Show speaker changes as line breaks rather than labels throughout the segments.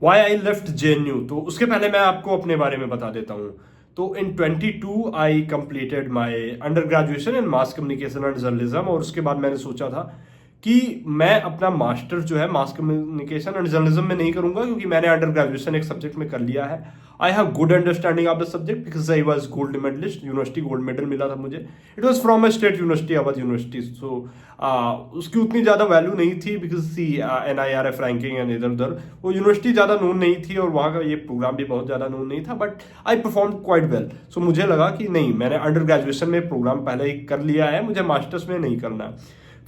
Y I left JNU। तो उसके पहले मैं आपको अपने बारे में बता देता हूँ। तो इन 22 I completed my under graduation in mass communication and journalism, और उसके बाद मैंने सोचा था कि मैं अपना मास्टर जो है मास कम्युनिकेशन एंड जर्नलिज्म में नहीं करूंगा, क्योंकि मैंने अंडर ग्रेजुएशन एक सब्जेक्ट में कर लिया है। I have good understanding of the subject because I was gold medalist, university gold medal मिला था मुझे। It was from a state university, Awadh university. So उसकी उतनी ज़्यादा वैल्यू नहीं थी because see NIRF ranking and इधर उधर वो यूनिवर्सिटी ज़्यादा नोन नहीं थी, और वहाँ का ये प्रोग्राम भी बहुत ज़्यादा नोन नहीं था। But I perform quite well. So मुझे लगा कि नहीं, मैंने अंडर ग्रेजुएशन में प्रोग्राम पहले ही कर लिया है, मुझे मास्टर्स में नहीं करना।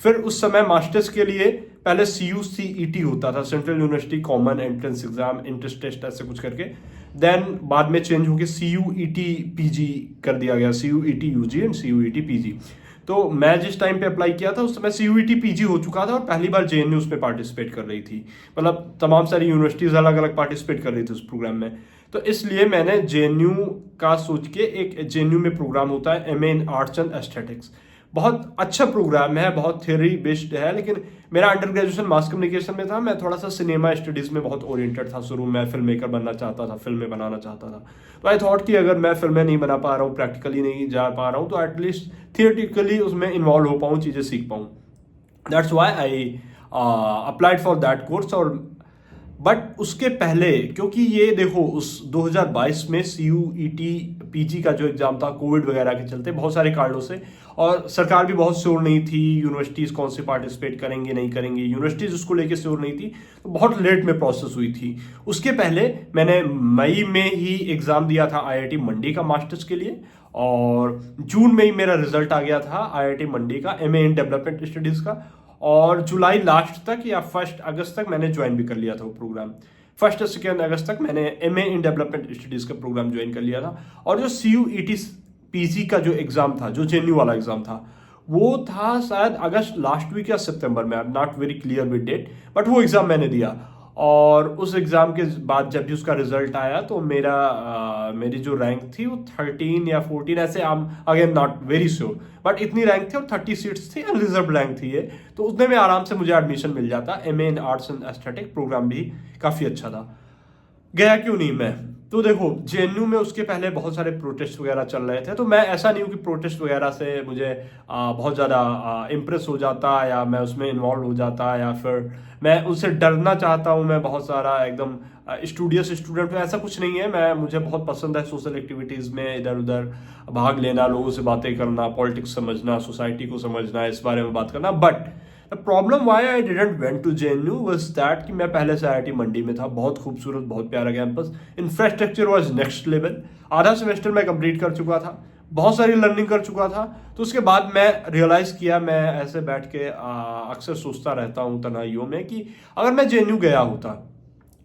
फिर उस समय मास्टर्स के लिए पहले CUCET होता था, central university common entrance exam, entrance test ऐसे कुछ करके। देन बाद में चेंज होकर CUET PG कर दिया गया, CUET UG and CUET PG। तो मैं जिस टाइम पे अप्लाई किया था उस समय CUET PG हो चुका था, और पहली बार JNU उसमें पार्टिसिपेट कर रही थी। मतलब तमाम सारी यूनिवर्सिटीज अलग अलग पार्टिसिपेट कर रही थी उस प्रोग्राम में। तो इसलिए मैंने JNU का सोच के, एक JNU में प्रोग्राम होता है MA in arts and aesthetics, बहुत अच्छा प्रोग्राम है, बहुत थ्योरी बेस्ड है। लेकिन मेरा अंडर ग्रेजुएशन मास कम्युनिकेशन में था, मैं थोड़ा सा सिनेमा स्टडीज में बहुत ओरिएंटेड था शुरू में, फिल्म मेकर बनना चाहता था, फिल्में बनाना चाहता था। तो आई थॉट कि अगर मैं फिल्में नहीं बना पा रहा हूँ, प्रैक्टिकली नहीं जा पा रहा हूँ, तो एटलीस्ट थियोरेटिकली उसमें इन्वॉल्व हो पाऊँ, चीज़ें सीख पाऊँ। That's why I applied for that course. और बट उसके पहले, क्योंकि ये देखो उस 2022 में CUET PG का जो एग्जाम था, कोविड वगैरह के चलते बहुत सारे कारणों से, और सरकार भी बहुत श्योर नहीं थी यूनिवर्सिटीज कौन से पार्टिसिपेट करेंगे नहीं करेंगे, यूनिवर्सिटीज उसको लेके श्योर नहीं थी, तो बहुत लेट में प्रोसेस हुई थी। उसके पहले मैंने मई में ही एग्जाम दिया था IIT मंडी का मास्टर्स के लिए, और जून में ही मेरा रिजल्ट आ गया था IIT मंडी का MA इन डेवलपमेंट स्टडीज का। और जुलाई लास्ट तक या 1 अगस्त तक मैंने ज्वाइन भी कर लिया था वो प्रोग्राम। 1 और 2 अगस्त तक मैंने MA इन डेवलपमेंट स्टडीज का प्रोग्राम ज्वाइन कर लिया था। और जो CUET PG का जो एग्जाम था, जो JNU वाला एग्जाम था, वो था शायद अगस्त लास्ट वीक या सितंबर में, I am not very clear with date, but वो एग्जाम मैंने दिया। और उस एग्जाम के बाद जब भी उसका रिजल्ट आया, तो मेरी जो रैंक थी वो 13 या 14 ऐसे, again not very sure, but इतनी रैंक थी और 30 सीट्स थी, अनरिजर्व रैंक थी ये। तो उसमें में आराम से मुझे एडमिशन मिल जाता। MA in arts and aesthetic programme भी काफ़ी अच्छा था। गया क्यों नहीं मैं? तो देखो JNU में उसके पहले बहुत सारे प्रोटेस्ट वगैरह चल रहे थे, तो मैं ऐसा नहीं हूँ कि प्रोटेस्ट वगैरह से मुझे बहुत ज़्यादा इम्प्रेस हो जाता, या मैं उसमें इन्वॉल्व हो जाता, या फिर मैं उनसे डरना चाहता हूँ। मैं बहुत सारा एकदम स्टूडियस स्टूडेंट हूँ, ऐसा कुछ नहीं है। मुझे बहुत पसंद है सोशल एक्टिविटीज़ में इधर उधर भाग लेना, लोगों से बातें करना, पॉलिटिक्स समझना, सोसाइटी को समझना, इस बारे में बात करना। But the problem why I didn't went to JNU was that कि मैं पहले से IIT मंडी में था, बहुत खूबसूरत, बहुत प्यारा campus, infrastructure was next level. आधा सेमेस्टर मैं कंप्लीट कर चुका था, बहुत सारी लर्निंग कर चुका था। तो उसके बाद मैं रियलाइज किया, मैं ऐसे बैठ के अक्सर सोचता रहता हूँ तन्हाइयों में, कि अगर मैं JNU गया होता,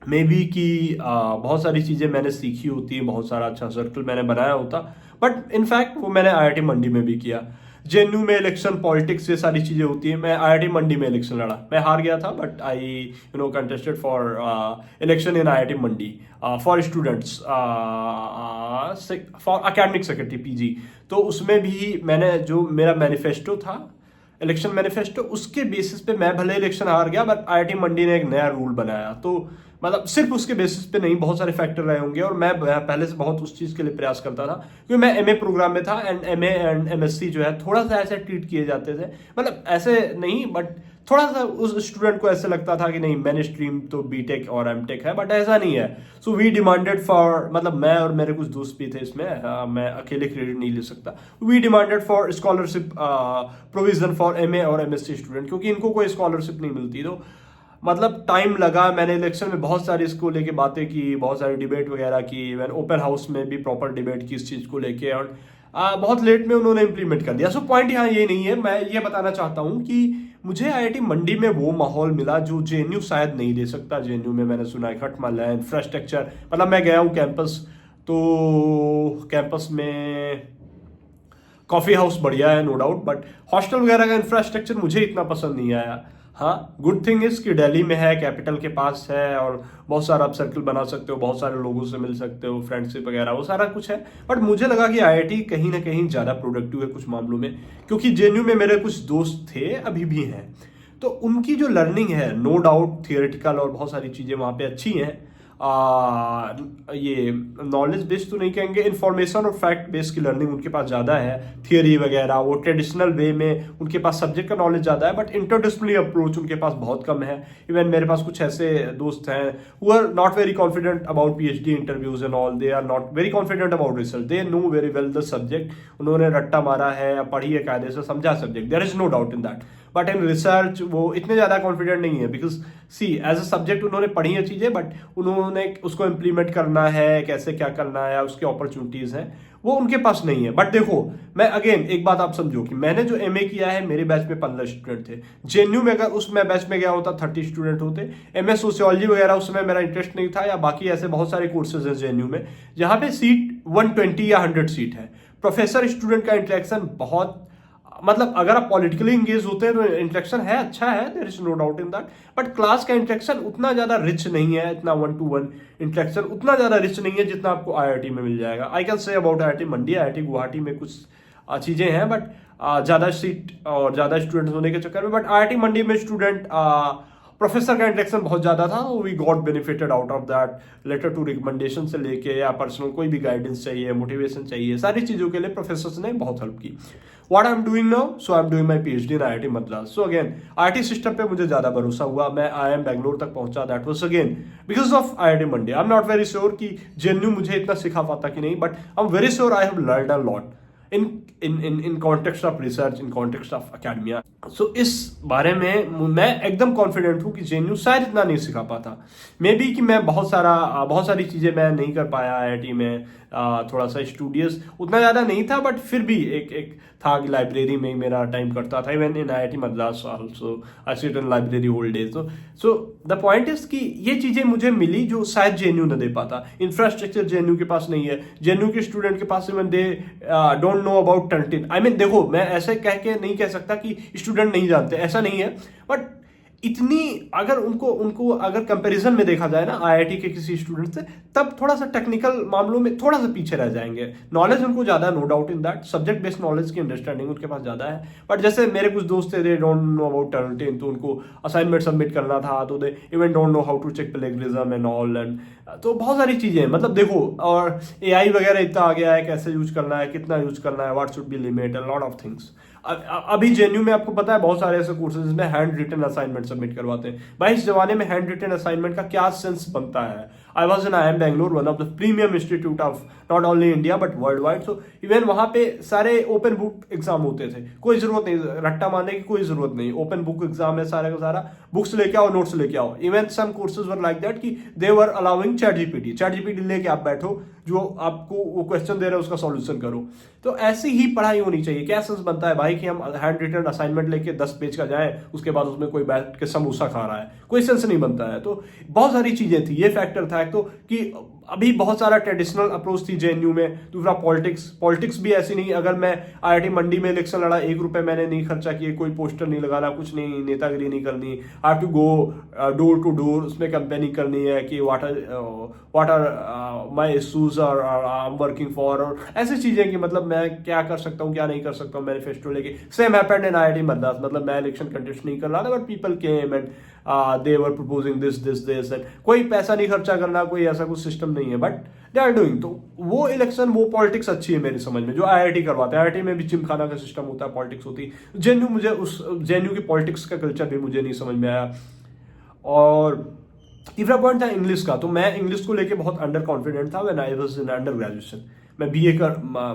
मे बी कि बहुत सारी चीज़ें मैंने सीखी होती, बहुत सारा अच्छा सर्कल मैंने बनाया होता। बट इनफैक्ट वो मैंने IIT मंडी में भी किया। JNU में इलेक्शन पॉलिटिक्स ये सारी चीज़ें होती हैं, मैं IIT मंडी में इलेक्शन लड़ा, मैं हार गया था, but I contested for election in IIT Mandi for students for academic secretary PG। तो उसमें भी मैंने, जो मेरा मैनिफेस्टो था, इलेक्शन मैनिफेस्टो, उसके बेसिस पे मैं भले इलेक्शन हार गया, बट IIT मंडी ने एक नया रूल बनाया। तो मतलब सिर्फ उसके बेसिस पे नहीं, बहुत सारे फैक्टर रहे होंगे, और मैं पहले से बहुत उस चीज़ के लिए प्रयास करता था, क्योंकि मैं MA प्रोग्राम में था, एंड MA एंड MSc जो है थोड़ा सा ऐसे ट्रीट किए जाते थे, मतलब ऐसे नहीं, बट थोड़ा सा उस स्टूडेंट को ऐसे लगता था कि नहीं, मैंने स्ट्रीम तो BTech और MTech है, बट ऐसा नहीं है। सो वी डिमांडेड फॉर, मतलब मैं और मेरे कुछ दोस्त भी थे इसमें, मैं अकेले क्रेडिट नहीं ले सकता। We demanded for scholarship provision for MA और MSc स्टूडेंट, क्योंकि इनको कोई स्कॉलरशिप नहीं मिलती। तो मतलब टाइम लगा, मैंने इलेक्शन में बहुत सारी इसको लेके बातें की, बहुत सारी डिबेट वगैरह की, मैंने ओपन हाउस में भी प्रॉपर डिबेट की इस चीज़ को लेके, और बहुत लेट में उन्होंने इम्प्लीमेंट कर दिया। सो पॉइंट यहाँ ये नहीं है, मैं ये बताना चाहता हूँ कि मुझे IIT मंडी में वो माहौल मिला जो JNU शायद नहीं दे सकता। JNU में मैंने सुना है खटमल है, इंफ्रास्ट्रक्चर, मतलब मैं गया हूँ कैंपस, तो कैंपस में कॉफ़ी हाउस बढ़िया है नो डाउट, बट हॉस्टल वगैरह का इंफ्रास्ट्रक्चर मुझे इतना पसंद नहीं आया। हाँ, गुड थिंग इज कि दिल्ली में है, कैपिटल के पास है, और बहुत सारा आप सर्कल बना सकते हो, बहुत सारे लोगों से मिल सकते हो, फ्रेंडशिप वगैरह वो सारा कुछ है। बट मुझे लगा कि IIT कहीं ना कहीं ज़्यादा प्रोडक्टिव है कुछ मामलों में, क्योंकि JNU में मेरे कुछ दोस्त थे, अभी भी हैं, तो उनकी जो लर्निंग है नो डाउट थियोरेटिकल और बहुत सारी चीज़ें वहाँ पे अच्छी हैं, ये नॉलेज बेस्ड तो नहीं कहेंगे, इंफॉर्मेशन और फैक्ट बेस्ड की लर्निंग उनके पास ज़्यादा है, थियरी वगैरह वो ट्रेडिशनल वे में उनके पास सब्जेक्ट का नॉलेज ज़्यादा है, बट इंटरडिसिप्लिनरी अप्रोच उनके पास बहुत कम है। इवन मेरे पास कुछ ऐसे दोस्त हैं who are not very confident about PhD interviews and all, they are not very confident about research, they know very well the subject, उन्होंने रट्टा मारा है, पढ़ी है, कायदे से समझा subject, there is no doubt in that, but in research वो इतने ज़्यादा कॉन्फिडेंट नहीं है, because see as a subject उन्होंने पढ़ी है चीज़ें, बट उन्होंने उसको इम्प्लीमेंट करना है, कैसे क्या करना है, उसकी अपॉर्चुनिटीज़ हैं, वो उनके पास नहीं है। बट देखो, मैं अगेन एक बात आप समझो कि मैंने जो MA किया है, मेरे बैच में 15 स्टूडेंट थे, JNU में अगर उस मैं बैच में गया होता 30 स्टूडेंट होते। MA सोशियोलॉजी वगैरह उसमें मेरा इंटरेस्ट नहीं था, या बाकी ऐसे बहुत सारे कोर्सेज हैं JNU में जहाँ पे सीट 120 या 100 सीट है। प्रोफेसर स्टूडेंट का इंटरेक्शन बहुत, मतलब अगर आप पॉलिटिकली इंगेज होते हैं तो इंटरेक्शन है, अच्छा है, there is no doubt in that, but class का इंटरेक्शन उतना ज्यादा रिच नहीं है, इतना 1-to-1 इंटरेक्शन उतना ज्यादा रिच नहीं है जितना आपको IIT में मिल जाएगा। I can say about IIT Mandi, IIT Guwahati में कुछ चीजें हैं, बट ज्यादा सीट और ज्यादा स्टूडेंट होने के चक्कर में, बट IIT मंडी में स्टूडेंट प्रोफेसर का इंटरेक्शन बहुत ज्यादा था, we got benefited out of that, letter to recommendation से लेके या पर्सनल कोई भी गाइडेंस चाहिए, मोटिवेशन चाहिए, सारी चीजों के लिए प्रोफेसर्स ने बहुत हेल्प की। What I am doing now, so I am doing my PhD in IIT Madras. So again IIT system पे मुझे ज्यादा भरोसा हुआ, मैं IIM बैंगलोर तक पहुंचा, that was again because of IIT Mandi. I am not very sure कि JNU मुझे इतना सिखा पाता कि नहीं, but I am very sure I have learned a lot in context of research, in context of academia. So इस बारे में मैं एकदम कॉन्फिडेंट हूँ कि JNU शायद इतना नहीं सिखा पाता, मे बी कि मैं बहुत सारी चीज़ें मैं नहीं कर पाया IIT में, थोड़ा सा स्टूडियस उतना ज़्यादा नहीं था, बट फिर भी एक था कि लाइब्रेरी में ही मेरा टाइम करता था। Even in IIT Madras also I sit in library whole days. So the point is कि ये चीज़ें मुझे मिली जो शायद JNU न दे पाता। इंफ्रास्ट्रक्चर JNU के पास नहीं है, JNU के स्टूडेंट के पास even they don't know about Turnitin. I mean देखो, मैं ऐसे कह के नहीं कह सकता कि स्टूडेंट नहीं जानते, ऐसा नहीं है, बट इतनी अगर उनको अगर कंपैरिजन में देखा जाए ना IIT के किसी स्टूडेंट से, तब थोड़ा सा टेक्निकल मामलों में थोड़ा सा पीछे रह जाएंगे। नॉलेज उनको ज्यादा, no doubt in that, subject based knowledge की अंडरस्टैंडिंग उनके पास ज्यादा है, बट जैसे मेरे कुछ दोस्त थे, they don't know about Turnitin, तो उनको असाइनमेंट सबमिट करना था, तो they even don't know how to check plagiarism and all, and तो बहुत सारी चीजें हैं। मतलब देखो, और AI वगैरह इतना आ गया है, कैसे यूज करना है, कितना यूज करना है, what should be limit, a lot of things. अभी JNU में आपको पता है बहुत सारे ऐसे कोर्सेज में हैंड रिटन असाइनमेंट सबमिट करवाते हैं। भाई इस जमाने में हैंड रिटन असाइनमेंट का क्या सेंस बनता है? I was in IIM Bangalore, one of the premium institute of not only India but world wide. So even वहां पे सारे ओपन बुक एग्जाम होते थे, कोई जरूरत नहीं रट्टा मारने की, कोई जरूरत नहीं, ओपन बुक एग्जाम है सारा का सारा, बुक्स लेके आओ, नोट्स लेके आओ। Even some courses were like that कि दे वर अलाउइंग ChatGPT लेके आप बैठो, जो आपको वो क्वेश्चन दे रहे हैं उसका सॉल्यूशन करो। तो ऐसी ही पढ़ाई होनी चाहिए। क्या सेंस बनता है भाई कि हम हैंड रिटन असाइनमेंट लेके 10 पेज का जाएं, उसके बाद उसमें कोई बैठ के समोसा खा रहा है, कोई सेंस नहीं बनता है। तो बहुत सारी चीजें थी, ये फैक्टर था एक तो कि अभी बहुत सारा ट्रेडिशनल अप्रोच थी JNU में। दूसरा पॉलिटिक्स भी ऐसी नहीं, अगर मैं IIT मंडी में इलेक्शन लड़ा, 1 रुपए मैंने नहीं खर्चा किए, कोई पोस्टर नहीं लगाना, कुछ नहीं, नेतागिरी नहीं करनी, I have to go door to door, उसमें कैंपेनिंग करनी है कि व्हाट आर माई इशूज और आई एम वर्किंग फॉर, और ऐसी चीजें कि मतलब मैं क्या कर सकता हूँ, क्या नहीं कर सकता हूँ, मैनिफेस्टो लेके। Same happened in IIT Madras, मतलब मैं इलेक्शन कंटेस्ट नहीं कर रहा था, but people came and they were proposing this and कोई पैसा नहीं खर्चा करना, कोई ऐसा कुछ सिस्टम नहीं है, बट दे आर डूइंग। तो वो इलेक्शन, वो पॉलिटिक्स अच्छी है मेरी समझ में, जो IIT करवाते हैं। IIT में भी जिमखाना का सिस्टम होता है, पॉलिटिक्स होती है। JNU की पॉलिटिक्स का कल्चर भी मुझे नहीं समझ में आया। और तीसरा पॉइंट था इंग्लिश का। तो मैं इंग्लिश को लेके बहुत अंडर कॉन्फिडेंट था when I was in under graduation. मैं BA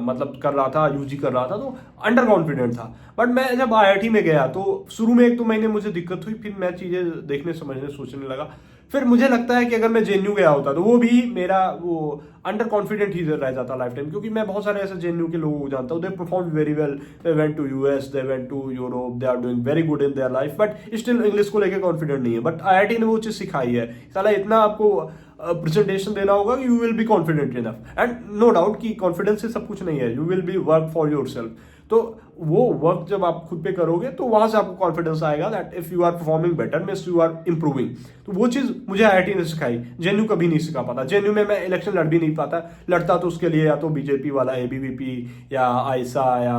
मतलब कर रहा था, UG कर रहा था, तो अंडर कॉन्फिडेंट था। बट मैं जब IIT में गया तो शुरू में 1-2 महीने मुझे दिक्कत हुई, फिर मैं चीजें देखने समझने सोचने लगा। फिर मुझे लगता है कि अगर मैं JNU गया होता तो वो भी मेरा वो अंडर कॉन्फिडेंट ही रह जाता लाइफ टाइम, क्योंकि मैं बहुत सारे ऐसे JNU के लोगों को जानता हूँ, they perform very well, they went to US, they went to Europe, they are doing very good in their life, but still English को लेकर कॉन्फिडेंट नहीं है। बट IIT ने वो चीज सिखाई है, साला इतना आपको प्रेजेंटेशन देना होगा कि you will be confident enough. And no doubt कि कॉन्फिडेंस से सब कुछ नहीं है, you will be work for yourself. तो वो वर्क जब आप खुद पे करोगे तो वहां से आपको कॉन्फिडेंस आएगा that if you are performing better means you are improving. तो वो चीज मुझे IIT ने सिखाई, JNU कभी नहीं सिखा पाता। JNU में मैं इलेक्शन लड़ भी नहीं पाता, लड़ता तो उसके लिए या तो BJP वाला ABVP या AISA या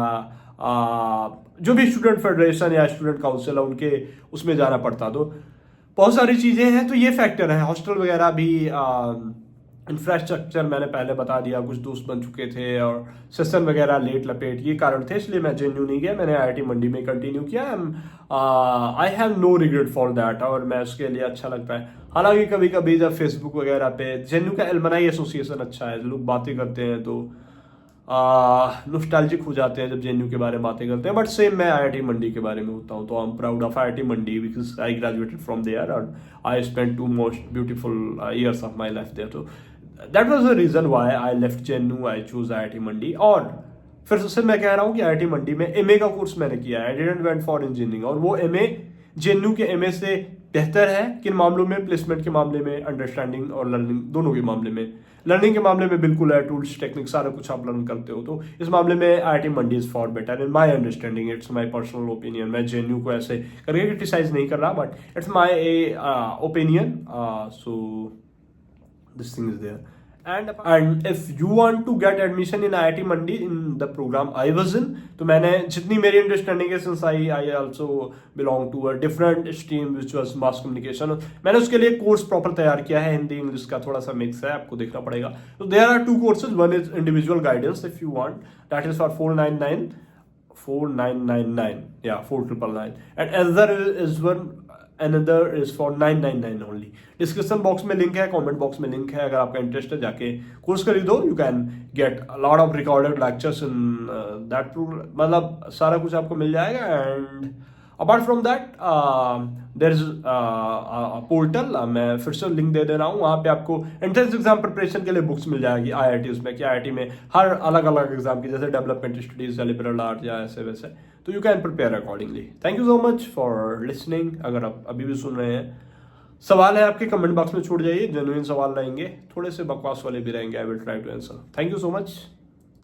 जो भी स्टूडेंट फेडरेशन या स्टूडेंट काउंसिल है उनके उसमें जाना पड़ता। तो बहुत सारी चीज़ें हैं, तो ये फैक्टर है। हॉस्टल वगैरह भी, इंफ्रास्ट्रक्चर मैंने पहले बता दिया, कुछ दोस्त बन चुके थे, और सेशन वगैरह लेट लपेट, ये कारण थे, इसलिए मैं जेएनयू नहीं गया, मैंने आईआईटी मंडी में कंटिन्यू किया। I have no regret for that, और मैं उसके लिए अच्छा लगता है। हालांकि कभी कभी जब फेसबुक वगैरह पे जेएनयू का एलमनाई एसोसिएशन अच्छा है, लोग बातें करते हैं तो नॉस्टैल्जिक हो जाते हैं जब जेएनयू के बारे में बातें करते हैं, बट सेम मैं आईआईटी मंडी के बारे में होता हूँ, तो I am proud of IIT Mandi because I graduated from there and I spent 2 most beautiful years of my life there. तो that was the reason why I left JNU, I choose IIT Mandi. और फिर से मैं कह रहा हूँ कि IIT मंडी में एमए का कोर्स मैंने किया है, आई डिडंट वेंट फॉर इंजीनियरिंग, और वो एमए जेएनयू के एमए से बेहतर है। किन मामलों में? प्लेसमेंट के मामले में, अंडरस्टैंडिंग और लर्निंग दोनों के मामले में। लर्निंग के मामले में बिल्कुल है, टूल्स टेक्निक सारा कुछ आप लर्न करते हो, तो इस मामले में IIT Mandi is for better in my understanding. It's my personal opinion. मैं जेएनयू को ऐसे करके क्रिटिसाइज नहीं कर रहा, but it's my opinion, so this thing is there. And if you want to get admission in IIT Mandi in the program I was in, तो मैंने जितनी मेरी अंडरस्टैंडिंग है, since I also belong to a different stream which was mass communication, मैंने उसके लिए course proper तैयार किया है। हिंदी इंग्लिश का थोड़ा सा मिक्स है, आपको देखना पड़ेगा। तो there are 2 courses, one is individual guidance if you want, that is for 4999, yeah, 4999, and another is for 999 only। Description box में लिंक है, कमेंट बॉक्स में लिंक है, अगर आपका इंटरेस्ट है जाके कोर्स खरीदो। You can get a lot of recorded lectures in that programme, मतलब सारा कुछ आपको मिल जाएगा। And apart from that there is portal, मैं फिर से लिंक दे दे रहा हूँ, वहाँ पे आपको एंट्रेंस एग्जाम प्रिपरेशन के लिए बुक्स मिल जाएगी आईआईटी में, कि आईआईटी में हर अलग अलग एग्जाम की, जैसे डेवलपमेंट स्टडीज या लिबरल आर्ट या ऐसे वैसे, तो you can prepare accordingly. Thank you so much for listening. अगर आप अभी भी सुन रहे हैं, सवाल है आपके, कमेंट बॉक्स में छोड़ जाइए, जेन्युइन सवाल रहेंगे, थोड़े से बकवास वाले भी रहेंगे, I will try to answer. Thank you so much.